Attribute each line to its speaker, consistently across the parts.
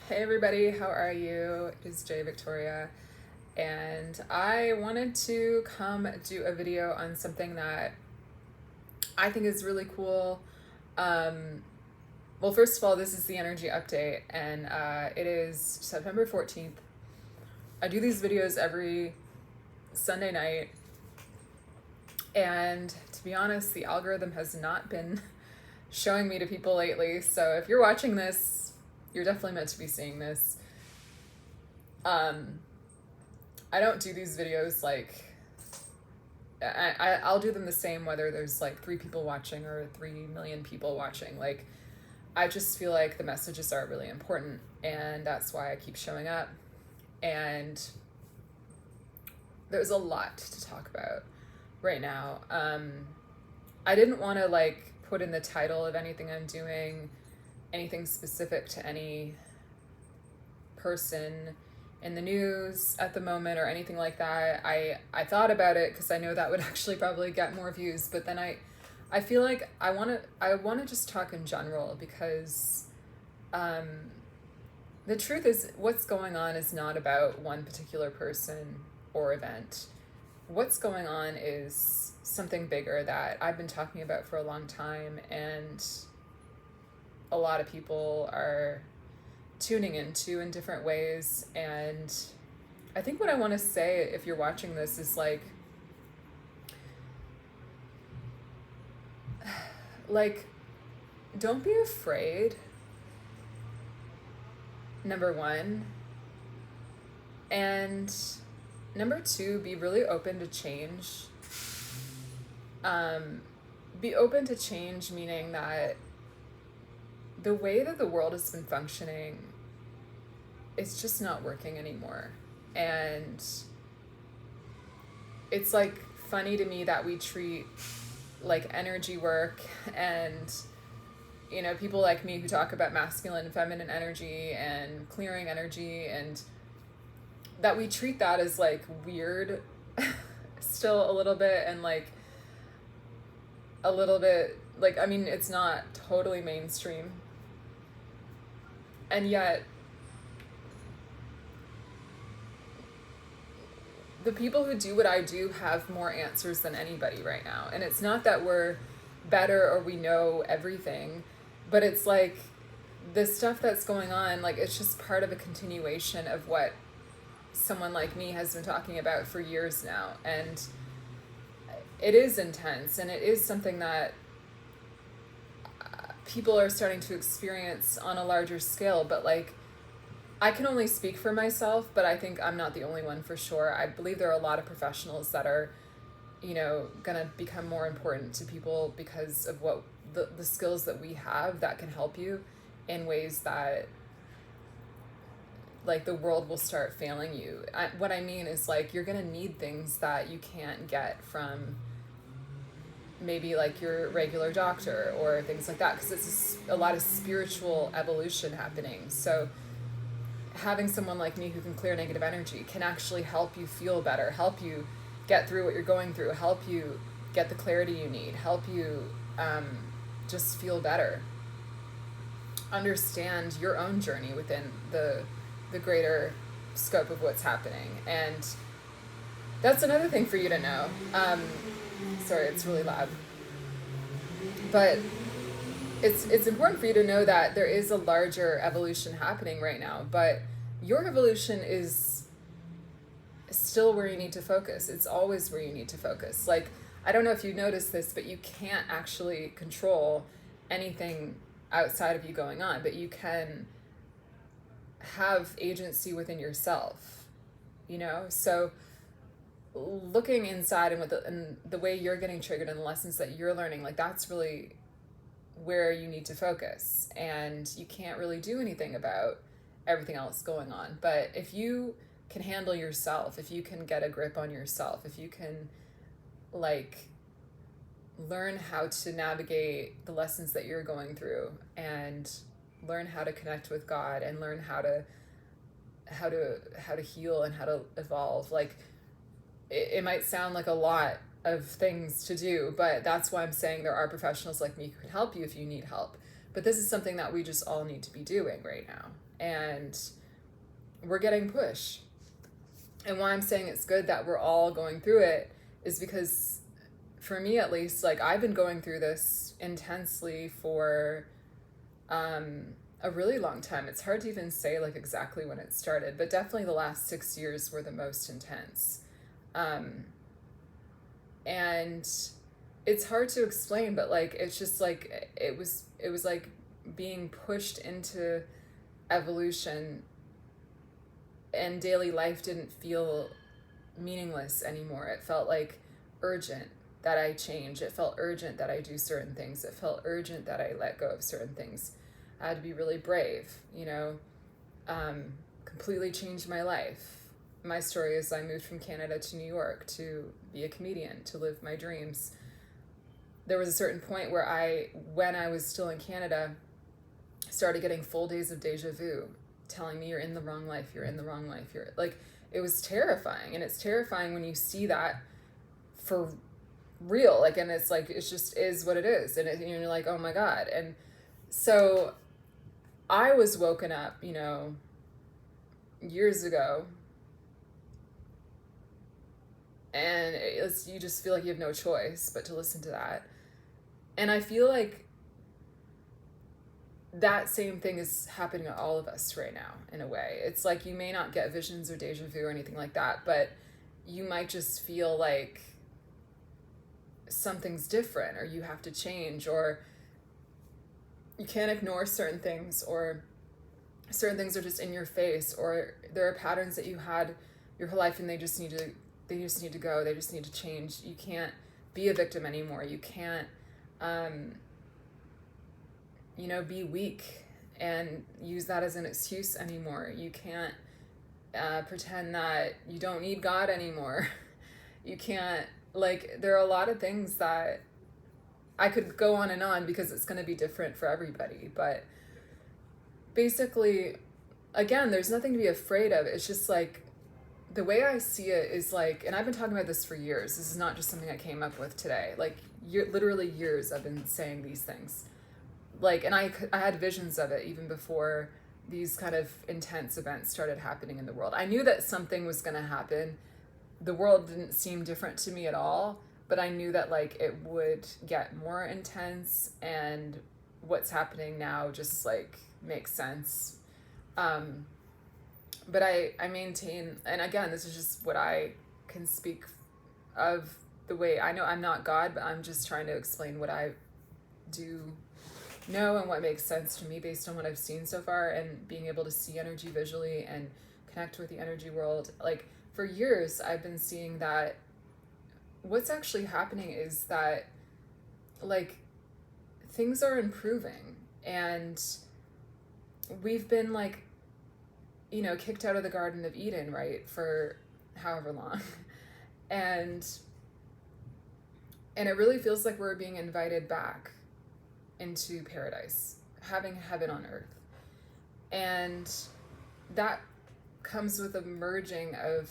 Speaker 1: Hey everybody, how are you? It is Jay Victoria, and I wanted to come do a video on something that I think is really cool. Um, well, first of all, this is the energy update, and it is September 14th. I do these videos every Sunday night, and to be honest, the algorithm has not been showing me to people lately. So if you're watching this, you're definitely meant to be seeing this. I don't do these videos like I'll do them the same whether there's like 3 people watching or 3 million people watching. Like, I just feel like the messages are really important, and that's why I keep showing up. And there's a lot to talk about right now. I didn't want to like put in the title of anything I'm doing anything specific to any person in the news at the moment or anything like that. I thought about it because I know that would actually probably get more views, but then I feel like I want to just talk in general because the truth is what's going on is not about one particular person or event. What's going on is something bigger that I've been talking about for a long time, and a lot of people are tuning into in different ways. And I think what I want to say, if you're watching this, is like don't be afraid, number one, and number two, be really open to change. Be open to change, meaning that the way that the world has been functioning, it's just not working anymore. And it's like funny to me that we treat like energy work and people like me who talk about masculine and feminine energy and clearing energy, and that we treat that as like weird still a little bit, and like a little bit like, I mean, it's not totally mainstream. And yet the people who do what I do have more answers than anybody right now. And it's not that we're better or we know everything, but it's like the stuff that's going on, like, it's just part of a continuation of what someone like me has been talking about for years now. And it is intense, and it is something that people are starting to experience on a larger scale. But like, I can only speak for myself, but I think I'm not the only one for sure. I believe there are a lot of professionals that are, gonna become more important to people because of what the skills that we have that can help you in ways that like the world will start failing you. What I mean is, like, you're gonna need things that you can't get from maybe like your regular doctor or things like that, because it's a lot of spiritual evolution happening. So having someone like me who can clear negative energy can actually help you feel better, help you get through what you're going through, help you get the clarity you need, help you just feel better, understand your own journey within the greater scope of what's happening. And that's another thing for you to know. Sorry, it's really loud. But it's important for you to know that there is a larger evolution happening right now, but your evolution is still where you need to focus. It's always where you need to focus. Like, I don't know if you noticed this, but you can't actually control anything outside of you going on, but you can have agency within yourself, So looking inside and the way you're getting triggered and the lessons that you're learning, like, that's really where you need to focus. And you can't really do anything about everything else going on. But if you can handle yourself, if you can get a grip on yourself, if you can like learn how to navigate the lessons that you're going through, and learn how to connect with God, and learn how to heal and how to evolve, like, it might sound like a lot of things to do, but that's why I'm saying there are professionals like me who can help you if you need help. But this is something that we just all need to be doing right now. and we're getting pushed. And why I'm saying it's good that we're all going through it is because, for me at least, like, I've been going through this intensely for a really long time. It's hard to even say like exactly when it started, but definitely the last 6 years were the most intense. And it's hard to explain, but like, it's just like, it was like being pushed into evolution, and daily life didn't feel meaningless anymore. It felt like urgent that I change. It felt urgent that I do certain things. It felt urgent that I let go of certain things. I had to be really brave, completely changed my life. My story is I moved from Canada to New York to be a comedian, to live my dreams. There was a certain point where when I was still in Canada, started getting full days of deja vu, telling me you're in the wrong life, you're in the wrong life. You're like, it was terrifying. And it's terrifying when you see that for real. Like, and it's like, it just is what it is. And you're like, oh my God. And so I was woken up, years ago, and you just feel like you have no choice but to listen to that. And I feel like that same thing is happening to all of us right now, in a way. It's like, you may not get visions or deja vu or anything like that, but you might just feel like something's different, or you have to change, or you can't ignore certain things, or certain things are just in your face, or there are patterns that you had your whole life and they just need to go, they just need to change. You can't be a victim anymore. You can't be weak and use that as an excuse anymore. You can't pretend that you don't need God anymore. You can't, like, there are a lot of things that I could go on and on, because it's going to be different for everybody. But basically, again, there's nothing to be afraid of. It's just like, the way I see it is like, and I've been talking about this for years. This is not just something I came up with today. Like, literally years I've been saying these things. Like, and I had visions of it even before these kind of intense events started happening in the world. I knew that something was going to happen. The world didn't seem different to me at all, but I knew that like it would get more intense, and what's happening now just like makes sense. But I maintain, and again, this is just what I can speak of, the way I know. I'm not God, but I'm just trying to explain what I do know and what makes sense to me based on what I've seen so far, and being able to see energy visually and connect with the energy world. Like, for years, I've been seeing that what's actually happening is that, like, things are improving, and we've been like, kicked out of the Garden of Eden, right, for however long. And it really feels like we're being invited back into paradise, having heaven on earth. And that comes with a merging of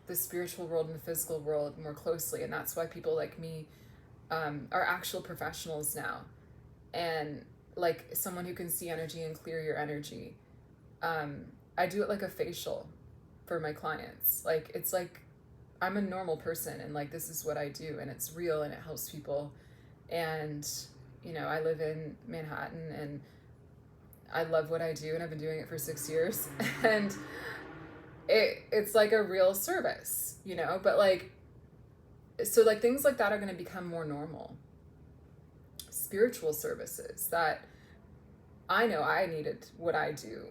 Speaker 1: the spiritual world and the physical world more closely. And that's why people like me are actual professionals now. And like someone who can see energy and clear your energy. I do it like a facial for my clients. Like, it's like I'm a normal person, and like, this is what I do, and it's real, and it helps people. And I live in Manhattan, and I love what I do, and I've been doing it for 6 years. And it's like a real service, but like, so like things like that are going to become more normal. Spiritual services that I know I needed what I do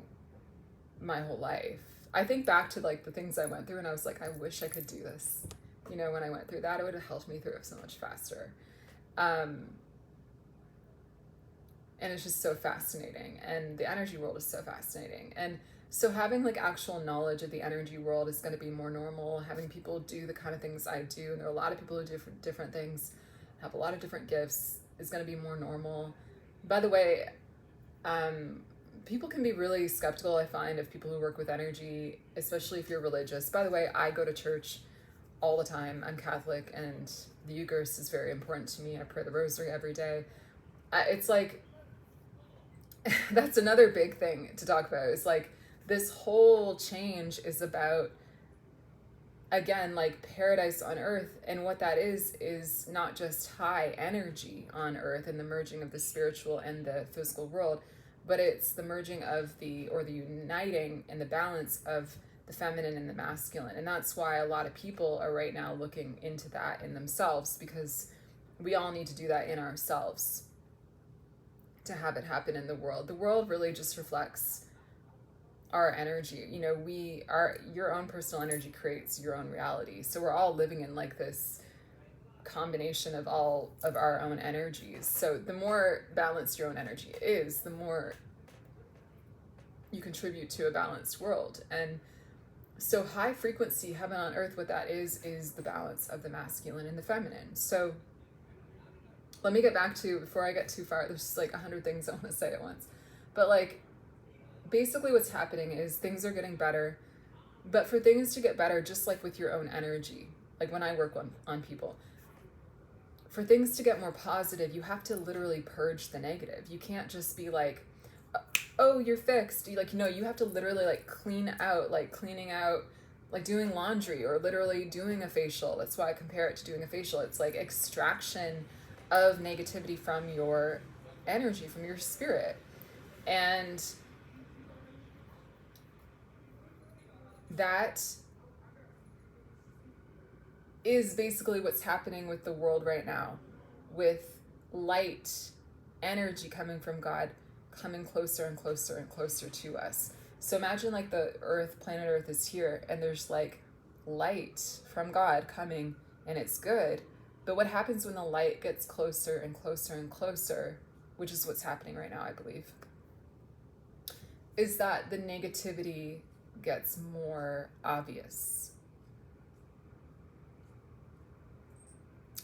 Speaker 1: my whole life. I think back to like the things I went through, and I was like, I wish I could do this. When I went through that, it would have helped me through it so much faster. And it's just so fascinating, and the energy world is so fascinating. And so having like actual knowledge of the energy world is going to be more normal. Having people do the kind of things I do, and there are a lot of people who do different things, have a lot of different gifts, is going to be more normal. By the way, people can be really skeptical, I find, of people who work with energy, especially if you're religious. By the way, I go to church all the time. I'm Catholic, and the Eucharist is very important to me. I pray the rosary every day. It's like, that's another big thing to talk about, is like this whole change is about, again, like paradise on earth. And what that is not just high energy on earth and the merging of the spiritual and the physical world, but it's the merging of the uniting and the balance of the feminine and the masculine. And that's why a lot of people are right now looking into that in themselves, because we all need to do that in ourselves to have it happen in the world. The world really just reflects our energy. Your own personal energy creates your own reality. So we're all living in like this combination of all of our own energies. So the more balanced your own energy is, the more you contribute to a balanced world. And so high frequency heaven on earth, what that is the balance of the masculine and the feminine. So let me get back to, before I get too far, there's just like 100 things I want to say at once. But like, basically what's happening is things are getting better. But for things to get better, just like with your own energy, like when I work on people, for things to get more positive, you have to literally purge the negative. You can't just be like, oh, you're fixed. You have to literally like cleaning out, like doing laundry or literally doing a facial. That's why I compare it to doing a facial. It's like extraction of negativity from your energy, from your spirit. And that is basically what's happening with the world right now, with light energy coming from God, coming closer and closer and closer to us. So imagine like the earth, planet earth is here, and there's like light from God coming, and it's good. But what happens when the light gets closer and closer and closer, which is what's happening right now, I believe, is that the negativity gets more obvious.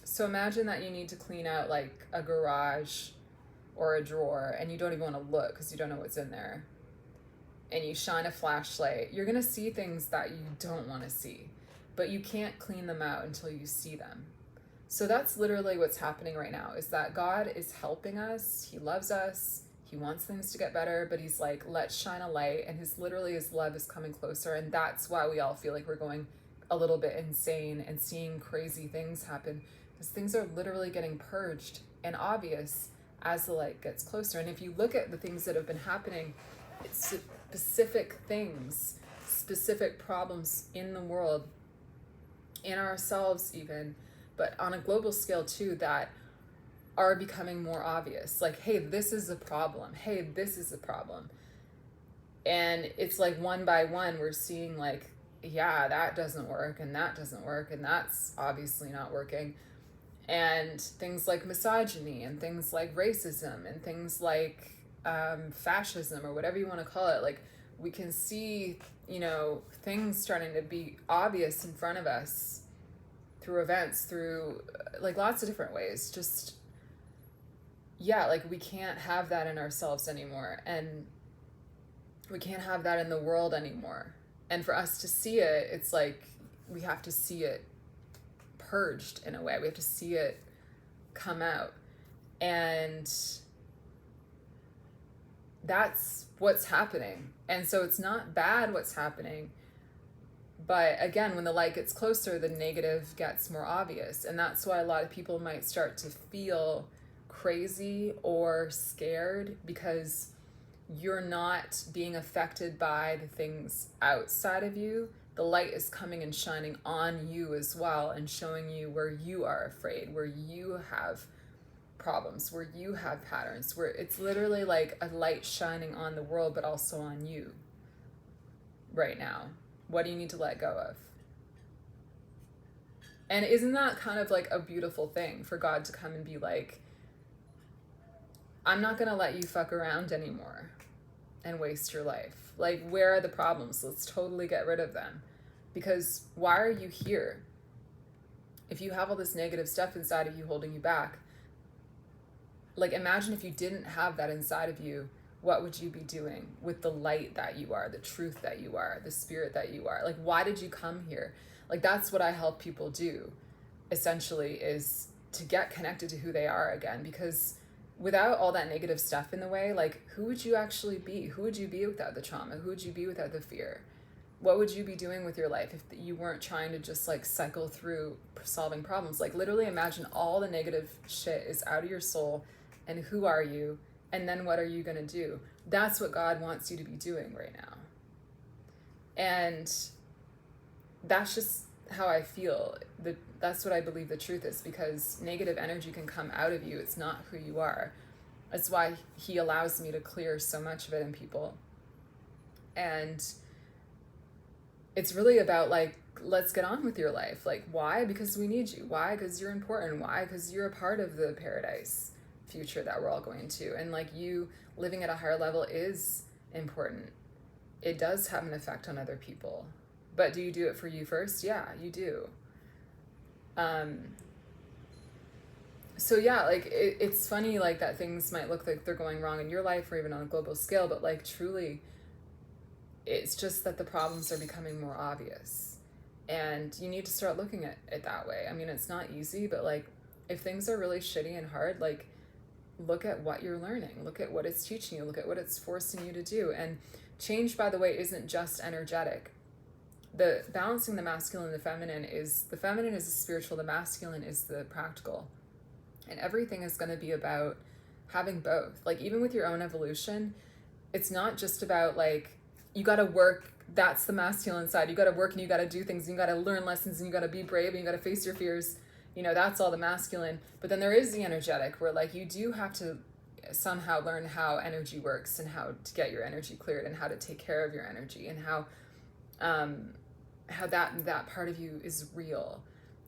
Speaker 1: So imagine that you need to clean out like a garage or a drawer, and you don't even want to look because you don't know what's in there. And you shine a flashlight. You're going to see things that you don't want to see, but you can't clean them out until you see them. So that's literally what's happening right now, is that God is helping us. He loves us. He wants things to get better, but he's like, let's shine a light. And his love is coming closer. And that's why we all feel like we're going a little bit insane and seeing crazy things happen, because things are literally getting purged and obvious as the light gets closer. And if you look at the things that have been happening, it's specific things, specific problems in the world, in ourselves even, but on a global scale too, that are becoming more obvious. Like, hey, this is a problem. Hey, this is a problem. And it's like one by one, we're seeing like, yeah, that doesn't work, and that doesn't work, and that's obviously not working. And things like misogyny, and things like racism, and things like fascism, or whatever you want to call it. Like, we can see, things starting to be obvious in front of us through events, through like lots of different ways. Just, yeah, like we can't have that in ourselves anymore. And we can't have that in the world anymore. And for us to see it, it's like we have to see it purged in a way. We have to see it come out. And that's what's happening. And so it's not bad what's happening. But again, when the light gets closer, the negative gets more obvious. And that's why a lot of people might start to feel crazy or scared, because you're not being affected by the things outside of you. The light is coming and shining on you as well, and showing you where you are afraid, where you have problems, where you have patterns, where it's literally like a light shining on the world, but also on you right now. What do you need to let go of? And isn't that kind of like a beautiful thing for God to come and be like, I'm not going to let you fuck around anymore and waste your life. Like, where are the problems? Let's totally get rid of them. Because why are you here? If you have all this negative stuff inside of you holding you back, like, imagine if you didn't have that inside of you, what would you be doing with the light that you are, the truth that you are, the spirit that you are? Like, why did you come here? Like, that's what I help people do, essentially, is to get connected to who they are again. Because without all that negative stuff in the way, like, who would you actually be? Who would you be without the trauma? Who would you be without the fear? What would you be doing with your life if you weren't trying to just like cycle through solving problems? Like, literally imagine all the negative shit is out of your soul, and who are you? And then what are you going to do? That's what God wants you to be doing right now. And that's just how I feel. That's what I believe the truth is, because negative energy can come out of you. It's not who you are. That's why he allows me to clear so much of it in people. And it's really about like, let's get on with your life. Like, why? Because we need you. Why? Because you're important. Why? Because you're a part of the paradise future that we're all going to. And like, you living at a higher level is important. It does have an effect on other people. But do you do it for you first? Yeah, you do. So yeah, like it's funny like that things might look like they're going wrong in your life or even on a global scale, but like truly it's just that the problems are becoming more obvious, and you need to start looking at it that way. I mean, it's not easy, but like if things are really shitty and hard, like look at what you're learning, look at what it's teaching you, look at what it's forcing you to do. And change, by the way, isn't just energetic. The balancing the masculine and the feminine is the spiritual, the masculine is the practical. And everything is going to be about having both. Like even with your own evolution, it's not just about like, you got to work. That's the masculine side. You got to work and you got to do things and you got to learn lessons and you got to be brave and you got to face your fears. You know, that's all the masculine. But then there is the energetic, where like you do have to somehow learn how energy works and how to get your energy cleared and how to take care of your energy, and how that part of you is real,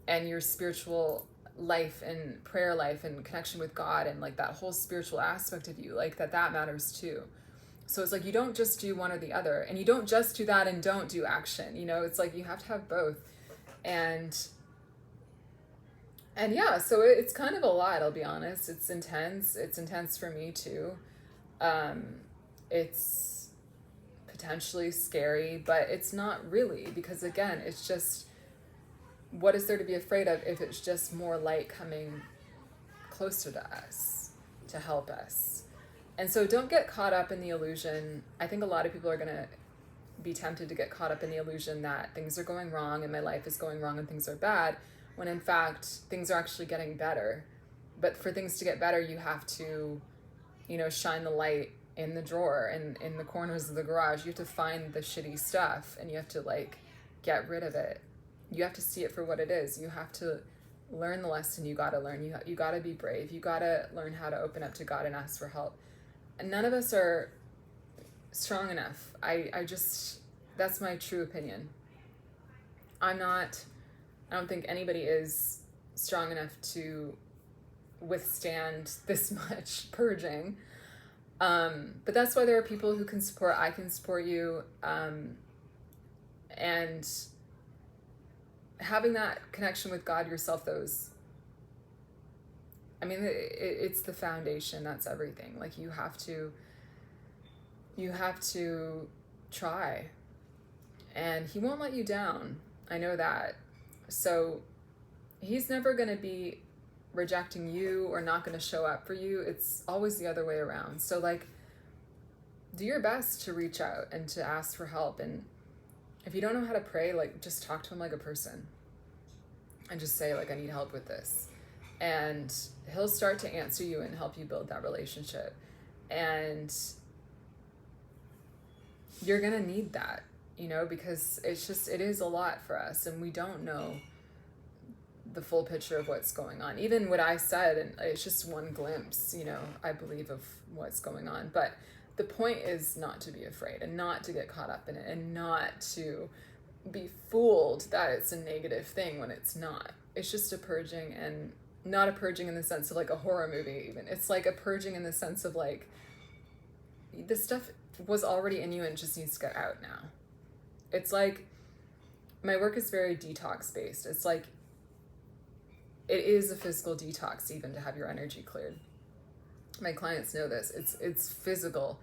Speaker 1: and your spiritual life and prayer life and connection with God and like that whole spiritual aspect of you, like that matters too. So it's like you don't just do one or the other, and you don't just do that and don't do action. You know, it's like you have to have both. And yeah, so it's kind of a lot, I'll be honest. It's intense. It's intense for me too. It's potentially scary, but it's not really, because again, it's just, what is there to be afraid of if it's just more light coming closer to us to help us? And so don't get caught up in the illusion. I think a lot of people are going to be tempted to get caught up in the illusion that things are going wrong and my life is going wrong and things are bad, when in fact things are actually getting better. But for things to get better, you have to, you know, shine the light in the drawer and in the corners of the garage. You have to find the shitty stuff and you have to like get rid of it. You have to see it for what it is. You have to learn the lesson you got to learn. You got to be brave. You got to learn how to open up to God and ask for help. And none of us are strong enough. I just, that's my true opinion. I don't think anybody is strong enough to withstand this much purging. But that's why there are people who can support. I can support you. And having that connection with God yourself, it's the foundation. That's everything. Like you have to try, and he won't let you down. I know that. So he's never going to be rejecting you or not going to show up for you. It's always the other way around. So like, do your best to reach out and to ask for help. And if you don't know how to pray, like just talk to him like a person and just say like, I need help with this. And he'll start to answer you and help you build that relationship. And you're going to need that, you know, because it is a lot for us, and we don't know the full picture of what's going on. Even what I said, and it's just one glimpse, you know, I believe, of what's going on. But the point is not to be afraid and not to get caught up in it and not to be fooled that it's a negative thing when it's not. It's just a purging, and not a purging in the sense of like a horror movie even. It's like a purging in the sense of like, this stuff was already in you and just needs to get out now. It's like, my work is very detox based. It's like, it is a physical detox even to have your energy cleared. My clients know this. It's physical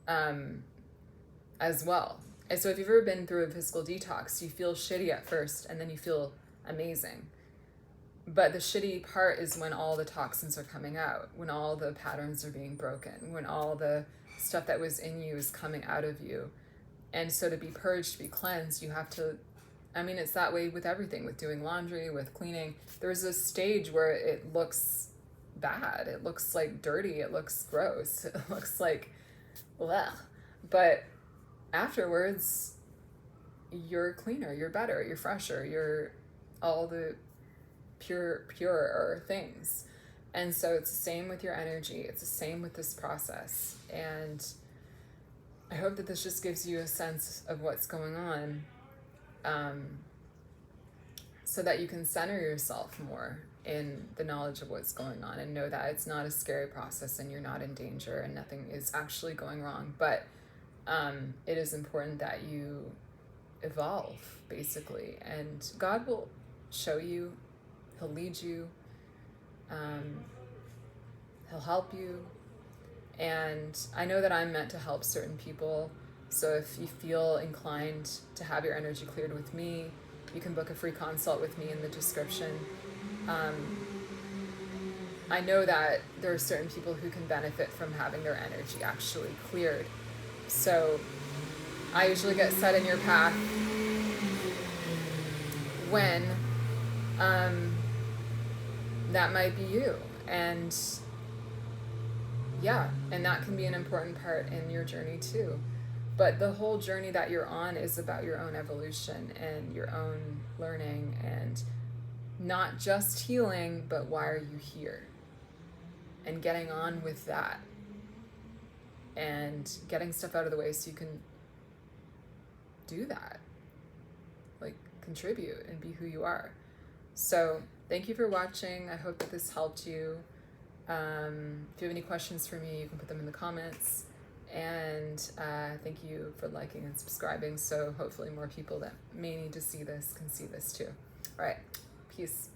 Speaker 1: as well. And so if you've ever been through a physical detox, you feel shitty at first and then you feel amazing. But the shitty part is when all the toxins are coming out, when all the patterns are being broken, when all the stuff that was in you is coming out of you. And so to be purged, to be cleansed, you have to, I mean, it's that way with everything, with doing laundry, with cleaning. There's a stage where it looks bad. It looks like dirty. It looks gross. It looks like, well, but afterwards, you're cleaner, you're better, you're fresher, you're all the purer things. And so it's the same with your energy. It's the same with this process. And I hope that this just gives you a sense of what's going on, so that you can center yourself more in the knowledge of what's going on and know that it's not a scary process and you're not in danger and nothing is actually going wrong. But it is important that you evolve, basically. And God will show you, he'll lead you, he'll help you. And I know that I'm meant to help certain people. So if you feel inclined to have your energy cleared with me, you can book a free consult with me in the description. I know that there are certain people who can benefit from having their energy actually cleared. So I usually get set in your path when that might be you. And yeah, and that can be an important part in your journey too. But the whole journey that you're on is about your own evolution and your own learning, and not just healing, but why are you here? And getting on with that. And getting stuff out of the way so you can do that. Like, contribute and be who you are. So, thank you for watching. I hope that this helped you. If you have any questions for me, you can put them in the comments. And thank you for liking and subscribing, so hopefully more people that may need to see this can see this too. All right, peace.